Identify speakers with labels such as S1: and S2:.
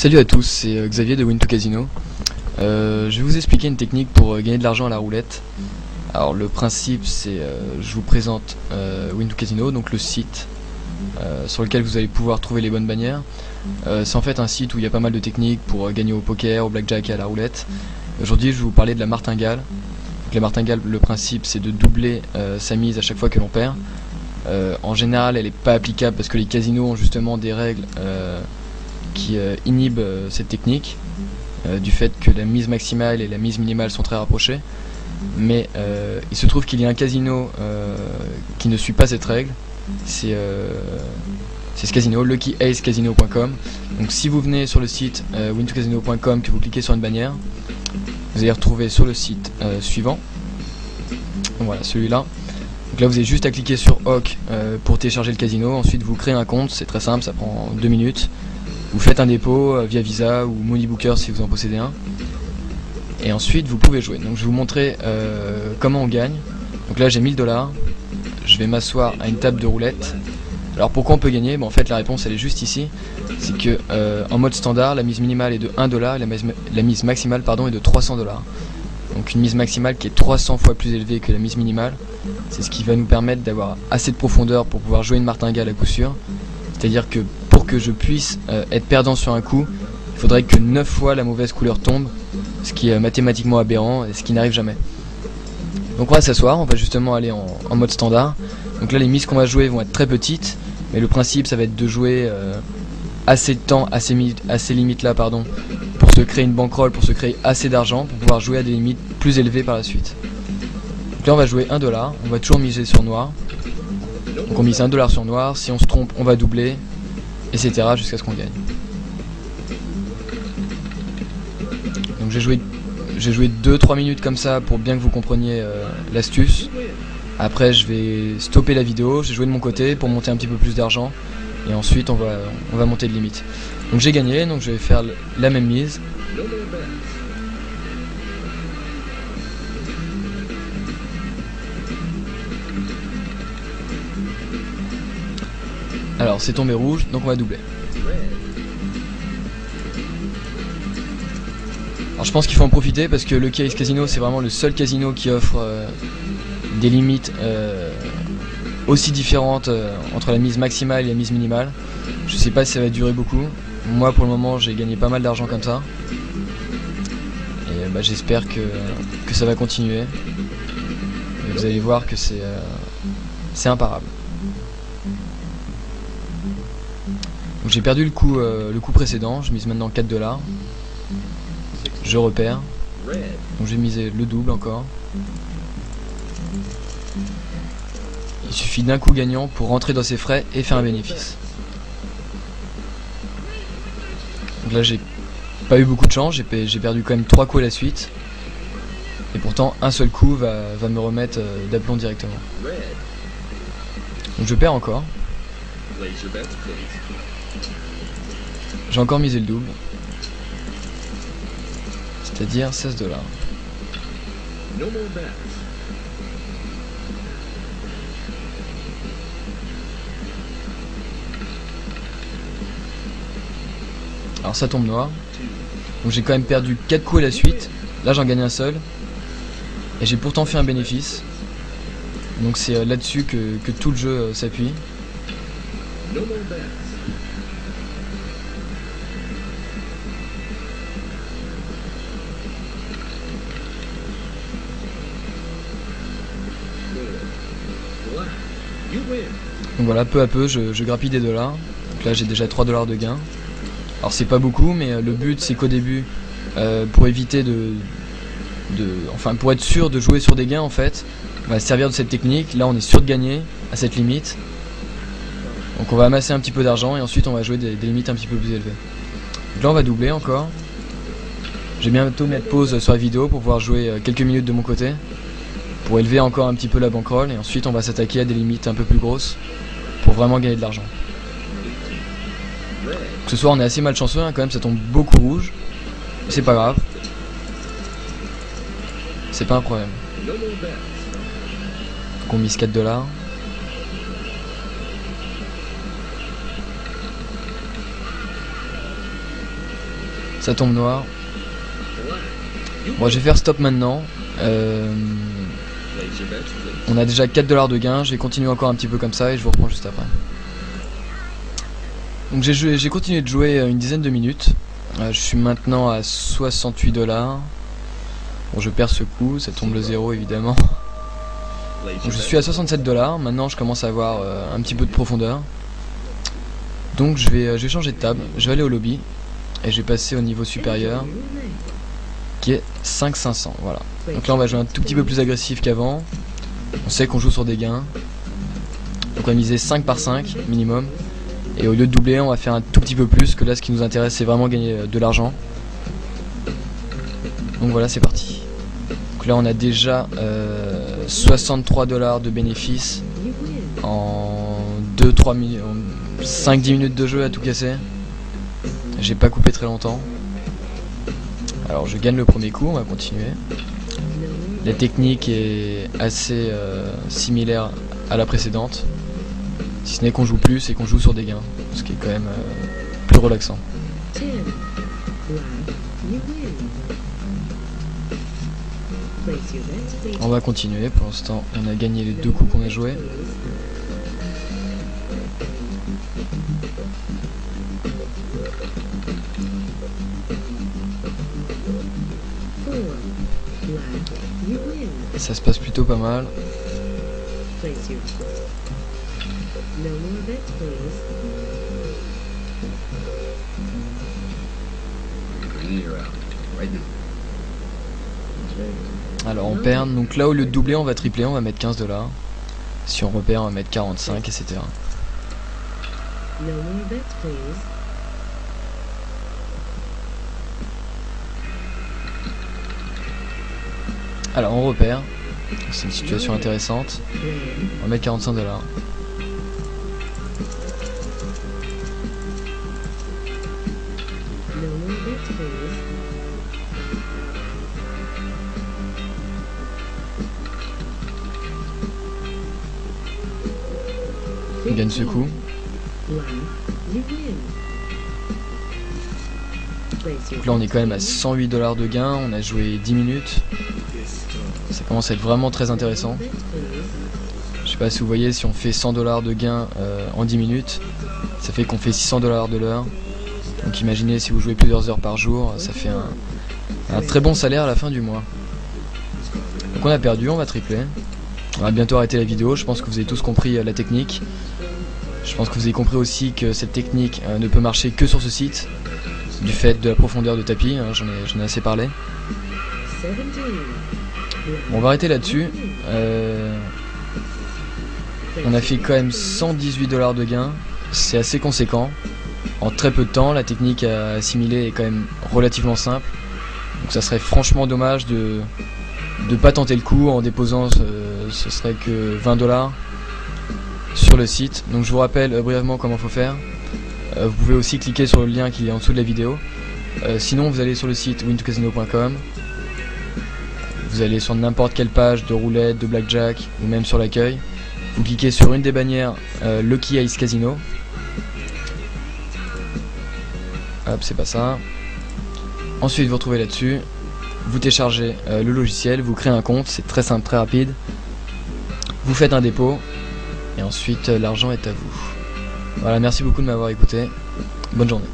S1: Salut à tous, c'est Xavier de Win2Casino. Je vais vous expliquer une technique pour gagner de l'argent à la roulette. Alors le principe c'est, je vous présente Win2Casino, donc le site sur lequel vous allez pouvoir trouver les bonnes bannières. C'est en fait un site où il y a pas mal de techniques pour gagner au poker, au blackjack et à la roulette. Aujourd'hui je vais vous parler de la martingale. Donc, la martingale, le principe c'est de doubler sa mise à chaque fois que l'on perd. En général elle n'est pas applicable parce que les casinos ont justement des règles qui inhibe cette technique du fait que la mise maximale et la mise minimale sont très rapprochées, mais il se trouve qu'il y a un casino qui ne suit pas cette règle. C'est ce casino, luckyacecasino.com. Donc si vous venez sur le site win2casino.com, que vous cliquez sur une bannière, vous allez retrouver sur le site suivant, voilà celui-là. Donc là vous avez juste à cliquer sur OK pour télécharger le casino. Ensuite vous créez un compte, c'est très simple, ça prend 2 minutes. Vous faites un dépôt via Visa ou Moneybooker si vous en possédez un. Et ensuite vous pouvez jouer. Donc je vais vous montrer comment on gagne. Donc là j'ai 1000 $. Je vais m'asseoir à une table de roulette. Alors pourquoi on peut gagner? En fait la réponse elle est juste ici. C'est que en mode standard la mise minimale est de 1 $, et la mise maximale est de 300 $. Donc une mise maximale qui est 300 fois plus élevée que la mise minimale. C'est ce qui va nous permettre d'avoir assez de profondeur pour pouvoir jouer une martingale à coup sûr. C'est-à-dire que pour que je puisse être perdant sur un coup, il faudrait que 9 fois la mauvaise couleur tombe, ce qui est mathématiquement aberrant et ce qui n'arrive jamais. Donc on va s'asseoir, on va justement aller en mode standard. Donc là les mises qu'on va jouer vont être très petites, mais le principe ça va être de jouer assez de temps, assez limites là pardon, pour se créer une bankroll, pour se créer assez d'argent, pour pouvoir jouer à des limites plus élevées par la suite. Donc là on va jouer 1 $, on va toujours miser sur noir. Donc on mise 1 $ sur noir, si on se trompe on va doubler, etc. jusqu'à ce qu'on gagne. Donc j'ai joué 2-3 minutes comme ça pour bien que vous compreniez l'astuce. Après je vais stopper la vidéo, j'ai joué de mon côté pour monter un petit peu plus d'argent. Et ensuite on va monter de limite. Donc j'ai gagné, donc je vais faire la même mise. Alors c'est tombé rouge, donc on va doubler. Alors je pense qu'il faut en profiter parce que Lucky Ace Casino c'est vraiment le seul casino qui offre des limites aussi différentes entre la mise maximale et la mise minimale. Je sais pas si ça va durer beaucoup. Moi pour le moment j'ai gagné pas mal d'argent comme ça. Et j'espère que ça va continuer. Et vous allez voir que c'est imparable. J'ai perdu le coup précédent, je mise maintenant 4 $. Je repère. Donc j'ai misé le double encore. Il suffit d'un coup gagnant pour rentrer dans ses frais et faire un bénéfice. Donc là j'ai pas eu beaucoup de chance, j'ai perdu quand même 3 coups à la suite. Et pourtant un seul coup va me remettre d'aplomb directement. Donc je perds encore. J'ai encore misé le double, c'est-à-dire 16 $. Alors ça tombe noir, donc j'ai quand même perdu 4 coups à la suite. Là j'en gagne un seul, et j'ai pourtant fait un bénéfice. Donc c'est là-dessus que tout le jeu s'appuie. Donc voilà, peu à peu je grappille des dollars. Donc là j'ai déjà 3 $ de gain. Alors c'est pas beaucoup, mais le but c'est qu'au début, pour éviter enfin pour être sûr de jouer sur des gains en fait, on va se servir de cette technique. Là on est sûr de gagner à cette limite. Donc on va amasser un petit peu d'argent et ensuite on va jouer des limites un petit peu plus élevées. Donc là on va doubler encore. Je vais bientôt mettre pause sur la vidéo pour pouvoir jouer quelques minutes de mon côté, pour élever encore un petit peu la bankroll, et ensuite on va s'attaquer à des limites un peu plus grosses pour vraiment gagner de l'argent. Ce soir on est assez malchanceux hein, quand même, ça tombe beaucoup rouge, c'est pas grave, c'est pas un problème. Donc on mise 4 $. Ça tombe noir. Bon, je vais faire stop maintenant. On a déjà 4 $ de gain. Je vais continuer encore un petit peu comme ça et je vous reprends juste après. Donc j'ai continué de jouer une dizaine de minutes. Je suis maintenant à 68 $. Bon, je perds ce coup, ça tombe le 0 évidemment. Donc, je suis à 67 $. Maintenant je commence à avoir un petit peu de profondeur. Donc je vais changer de table. Je vais aller au lobby et je vais passer au niveau supérieur qui est 5-500. Voilà. Donc là on va jouer un tout petit peu plus agressif qu'avant. On sait qu'on joue sur des gains. Donc on va miser 5 par 5 minimum. Et au lieu de doubler, on va faire un tout petit peu plus, que là ce qui nous intéresse c'est vraiment gagner de l'argent. Donc voilà, c'est parti. Donc là on a déjà 63 $ de bénéfices en 5-10 minutes de jeu à tout casser. J'ai pas coupé très longtemps. Alors je gagne le premier coup, on va continuer. La technique est assez similaire à la précédente. Si ce n'est qu'on joue plus et qu'on joue sur des gains, ce qui est quand même plus relaxant. On va continuer, pour l'instant on a gagné les 2 coups qu'on a joués. Ça se passe plutôt pas mal. Alors on perd, donc là au lieu de doubler on va tripler, on va mettre 15 $. Si on repère on va mettre 45, etc. Alors on repère, c'est une situation intéressante. On va mettre 45 $. On gagne ce coup. Donc là on est quand même à 108 $ de gain, on a joué 10 minutes. Ça commence à être vraiment très intéressant. Je sais pas si vous voyez, si on fait 100 $ de gain en 10 minutes, ça fait qu'on fait 600 $ de l'heure. Donc imaginez si vous jouez plusieurs heures par jour, ça fait un très bon salaire à la fin du mois. Donc on a perdu, on va tripler. On va bientôt arrêter la vidéo, je pense que vous avez tous compris la technique. Je pense que vous avez compris aussi que cette technique ne peut marcher que sur ce site, du fait de la profondeur de tapis, hein, j'en ai assez parlé. Bon, on va arrêter là-dessus. On a fait quand même 118 $ de gain, c'est assez conséquent. En très peu de temps, la technique à assimiler est quand même relativement simple. Donc ça serait franchement dommage de pas tenter le coup en déposant ce serait que 20 $ sur le site. Donc je vous rappelle brièvement comment il faut faire. Vous pouvez aussi cliquer sur le lien qui est en dessous de la vidéo. Sinon vous allez sur le site win2casino.com. Vous allez sur n'importe quelle page de roulette, de blackjack ou même sur l'accueil. Vous cliquez sur une des bannières Lucky Ace Casino. Hop, c'est pas ça. Ensuite vous retrouvez là-dessus. Vous téléchargez le logiciel, vous créez un compte, c'est très simple, très rapide. Vous faites un dépôt et ensuite l'argent est à vous. Voilà, merci beaucoup de m'avoir écouté. Bonne journée.